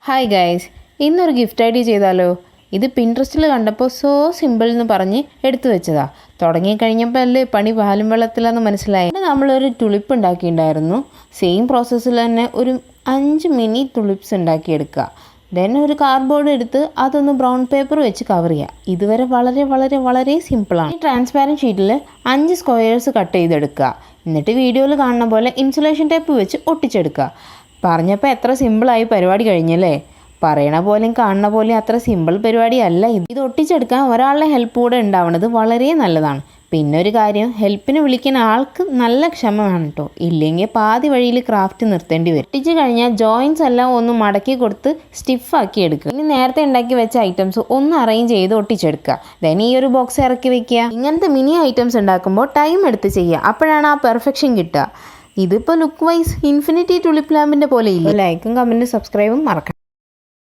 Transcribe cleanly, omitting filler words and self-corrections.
Hi guys, ഇന്നൊരു gift idea ചെയ്താലോ? ഇത് പിൻട്രസ്റ്റിൽ കണ്ടപ്പോൾ സോ സിമ്പിൾ എന്ന് പറഞ്ഞ് എടുത്തു വെച്ചതാ. തുടങ്ങിക്കഴിഞ്ഞപ്പോൾ അല്ലേ പണി പാലും വെള്ളത്തിലാന്ന് മനസ്സിലായി. നമ്മളൊരു തുളിപ്പ് ഉണ്ടാക്കിയിട്ടുണ്ടായിരുന്നു. സെയിം പ്രോസസ്സിൽ തന്നെ ഒരു 5 മിനി തുളിപ്സ് ഉണ്ടാക്കിയെടുക്കുക. ദെൻ ഒരു കാർഡ്ബോർഡ് എടുത്ത് അതൊന്ന് ബ്രൗൺ പേപ്പർ വെച്ച് കവർ ചെയ്യുക. ഇതുവരെ വളരെ വളരെ വളരെ സിമ്പിളാണ്. ഈ ട്രാൻസ്പാരൻറ്റ് ഷീറ്റിൽ 5 സ്ക്വയേഴ്സ് കട്ട് ചെയ്തെടുക്കുക. എന്നിട്ട് വീഡിയോയിൽ കാണുന്ന പോലെ ഇൻസുലേഷൻ ടേപ്പ് വെച്ച് ഒട്ടിച്ചെടുക്കുക. പറഞ്ഞപ്പോൾ എത്ര സിമ്പിളായി പരിപാടി കഴിഞ്ഞല്ലേ? പറയണ പോലെയും കാണുന്ന പോലെയും അത്ര സിമ്പിൾ പരിപാടിയല്ല ഇത് ഒട്ടിച്ചെടുക്കാൻ ഒരാളുടെ ഹെൽപ്പ് കൂടെ ഉണ്ടാവുന്നത് വളരെ നല്ലതാണ്. പിന്നെ ഒരു കാര്യം, ഹെൽപ്പിന് വിളിക്കുന്ന ആൾക്ക് നല്ല ക്ഷമ വേണം കേട്ടോ. ഇല്ലെങ്കിൽ പാതി വഴിയിൽ ക്രാഫ്റ്റ് നിർത്തേണ്ടി വരും. ഒട്ടിച്ച് കഴിഞ്ഞാൽ ജോയിൻസ് എല്ലാം ഒന്ന് മടക്കി കൊടുത്ത് സ്റ്റിഫാക്കി എടുക്കുക. ഇനി നേരത്തെ ഉണ്ടാക്കി വെച്ച ഐറ്റംസ് ഒന്ന് അറേഞ്ച് ചെയ്ത് ഒട്ടിച്ചെടുക്കുക. ദെൻ ഈ ഒരു ബോക്സ് ഇറക്കി വെക്കുക. ഇങ്ങനത്തെ മിനി ഐറ്റംസ് ഉണ്ടാക്കുമ്പോൾ ടൈം എടുത്ത് ചെയ്യുക. അപ്പോഴാണ് ആ പെർഫെക്ഷൻ കിട്ടുക. ഇതിപ്പോൾ ലുക്ക് വൈസ് ഇൻഫിനിറ്റി ടുലിപ്പ് ലാമ്പിൻ്റെ പോലെ ഇല്ല. ലൈക്കും കമൻറ്റും സബ്സ്ക്രൈബും മറക്കണം.